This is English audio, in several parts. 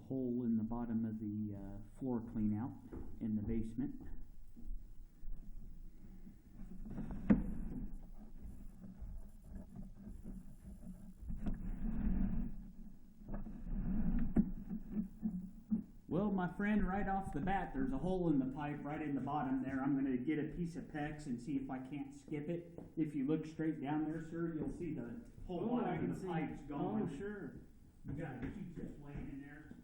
hole in the bottom of the floor clean out in the basement. Well, my friend, right off the bat, there's a hole in the pipe right in the bottom there. I'm going to get a piece of PEX and see if I can't skip it. If you look straight down there, sir, you'll see the whole bottom of the pipe's gone. Oh, sure. You got to keep this laying in there.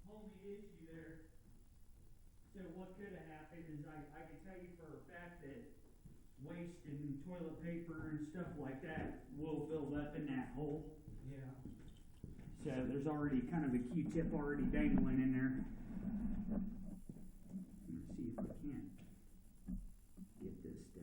Only issue there. So what could have happened is I can tell you for a fact that waste and toilet paper and stuff like that will build up in that hole. Yeah. So there's already kind of a Q-tip already dangling in there. Let's see if I can get this to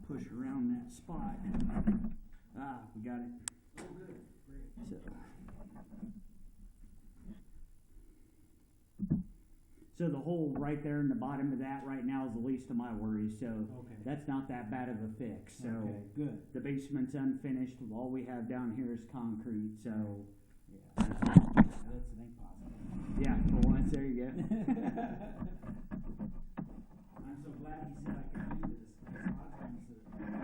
push around that spot. Ah, we got it. Oh, good. Great. So the hole right there in the bottom of that right now is the least of my worries. So Okay. that's not that bad of a fix. So Okay, good. the basement's unfinished. All we have down here is concrete. So Yeah. That's an impossible. yeah, for once, there you go. I'm so glad he said I could do this. There's a lot of times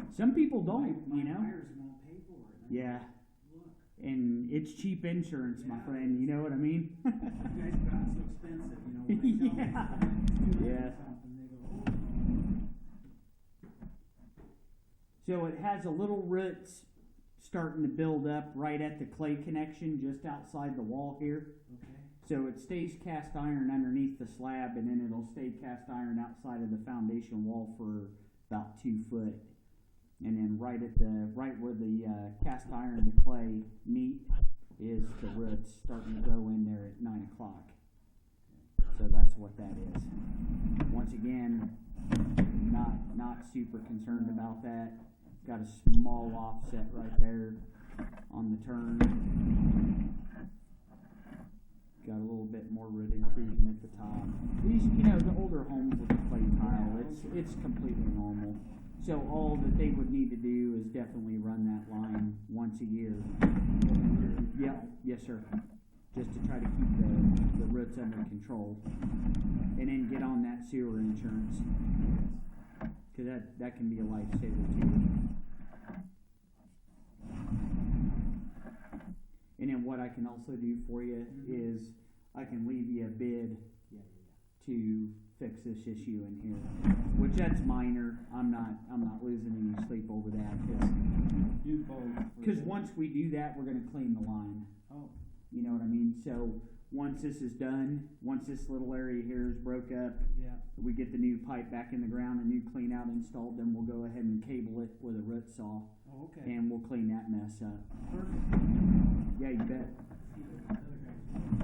that Some people don't, my you know. buyers won't pay for it. Yeah, Look, and it's cheap insurance, my Yeah. friend. You know what I mean? you guys got so expensive, you know, when I tell Yeah. them it's Yeah. something, they go, So it has a little roots starting to build up right at the clay connection just outside the wall here. okay. So it stays cast iron underneath the slab, and then it'll stay cast iron outside of the foundation wall for about 2 foot. And then right where the cast iron and the clay meet is the roots starting to grow in there at 9 o'clock. So that's what that is. Once again, not super concerned about that. Got a small offset right there on the turn. Got a little bit more root intrusion at the top. These, the older homes with the clay tile, it's completely normal. So all that they would need to do is definitely run that line once a year. Yep, yes sir. Just to try to keep the roots under control. And then get on that sewer insurance. Because that can be a lifesaver too. And then what I can also do for you is I can leave you a bid to fix this issue in here, which that's minor. I'm not losing any sleep over that Do both. because once we do that, we're going to clean the line. Oh, You know what I mean? So once this is done, once this little area here is broke up, yeah. we get the new pipe back in the ground, a new clean out installed, then we'll go ahead and cable it with a root saw, Oh, okay. and we'll clean that mess up. Perfect. Yeah, you bet. See the other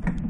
guys.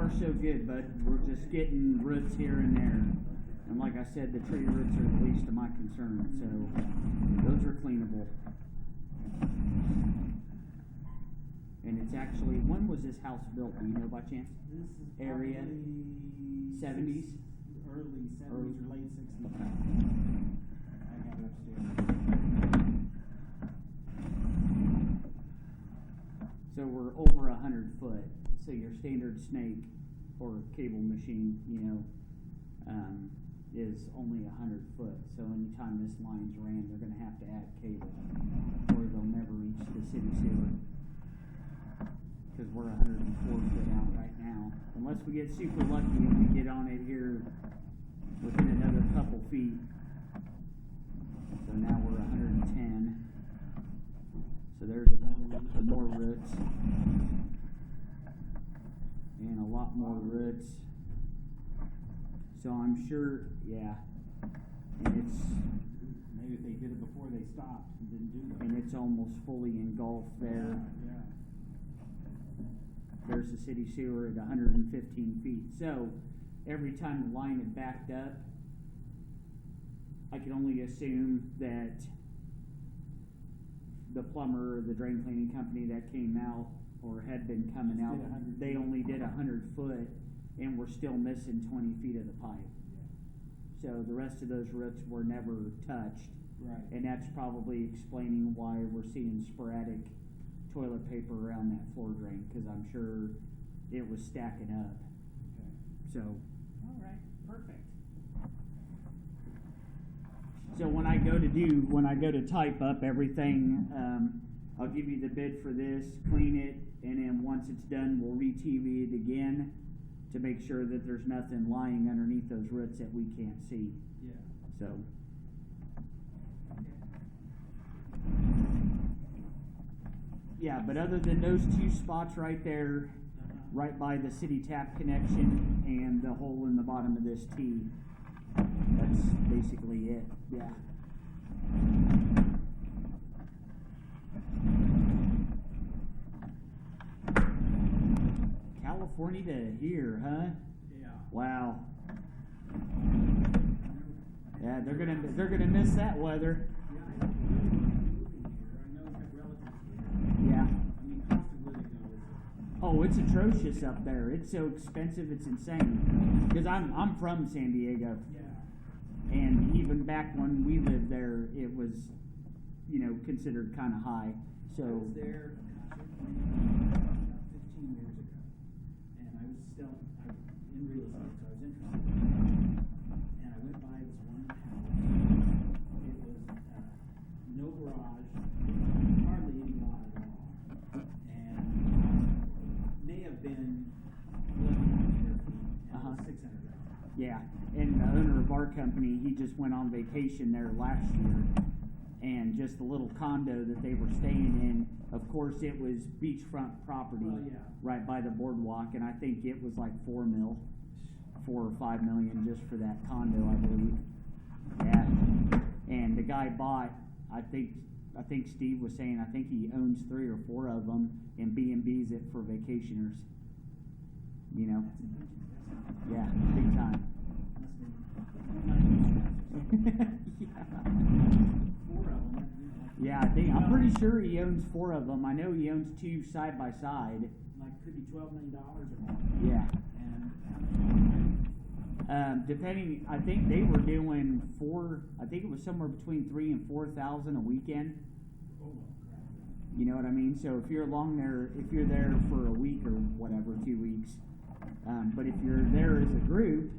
far so good, but we're just getting roots here and there. And like I said, the tree roots are the least of my concern, so those are cleanable. And it's actually, when was this house built? Do you know by chance? This is Area? probably 70s? Early 70s or late 60s. Okay. I have it upstairs. So we're over 100 foot. So your standard snake or cable machine, is only 100 foot. So anytime this line's ran, they're going to have to add cable, or they'll never reach the city sewer. Because we're 104 foot out right now. Unless we get super lucky and we get on it here within another couple feet. So now we're 110. So there's more roots. And a lot more roots. So I'm sure, yeah. And it's, Maybe if they did it before they stopped and didn't do that. and it's almost fully engulfed there. Yeah. There's the city sewer at 115 feet. So every time the line had backed up, I could only assume that the plumber or the drain cleaning company that came out or had been coming out, they only did 100 foot and were still missing 20 feet of the pipe. So the rest of those roots were never touched. Right. And that's probably explaining why we're seeing sporadic toilet paper around that floor drain, because I'm sure it was stacking up. Okay. So, All right. Perfect. so when I go to type up everything, I'll give you the bid for this, clean it, and then once it's done, we'll re-TV it again to make sure that there's nothing lying underneath those roots that we can't see. Yeah. So. Yeah, but other than those two spots right there, right by the city tap connection and the hole in the bottom of this T, that's basically it. Yeah. California to here, huh? Yeah. Wow. Yeah, they're gonna miss that weather. Yeah, I don't really want to move here. I know I've got relatives here. Yeah. I mean, cost of living though is Oh, it's atrocious up there. It's so expensive, it's insane. Because I'm from San Diego, yeah. and even back when we lived there, it was, considered kind of high. I So. was there, gosh, it was about 15 years ago, and I was still in real estate, so I was interested. And I went by this one house. It was no garage, hardly any lot at all, and may have been 1,100 square feet, and it was $600. Yeah, and the owner of our company, he just went on vacation there last year, and just the little condo that they were staying in, of course it was beachfront property, Well, yeah. right by the boardwalk, and I think it was like $4 or $5 million just for that condo, I believe. Yeah, and the guy bought, I think Steve was saying, I think he owns 3 or 4 of them, and B&B's it for vacationers. Yeah, big time. Yeah, I'm pretty sure he owns 4 of them. I know he owns 2 side by side. Like, could be $12 million or more. Yeah. And Depending, I think they were doing I think it was somewhere between 3,000 and 4,000 a weekend. oh my crap. You know what I mean? So if you're there for a week or whatever, 2 weeks. But if you're there as a group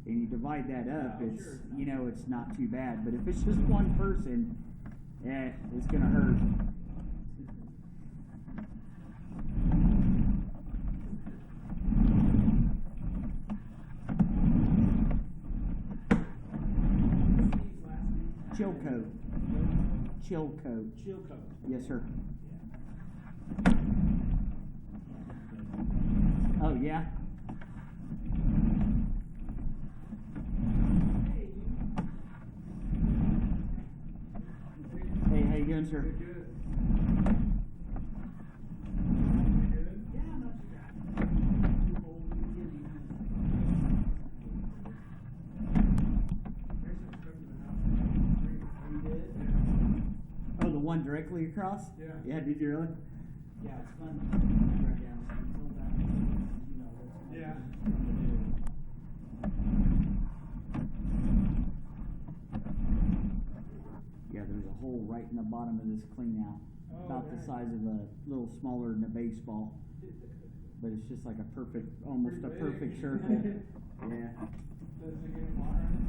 and you divide that up, Yeah, it's sure. It's not too bad. But if it's just one person, it's gonna hurt. Chilcote. Chilcote. Yes, sir. Yeah. Oh, yeah? Hey, how you doing, sir? Good. Yeah, not too bad. Too old to get any directly across? Yeah. Yeah, did you really? Yeah, it's fun. Right down until that, you know, that's fun. Yeah. Fun to do. Yeah, there's a hole right in the bottom of this clean out. Oh, About the nice. size of a little smaller than a baseball. But it's just like a perfect, almost a Pretty big. perfect circle. Yeah. Does it get water in it?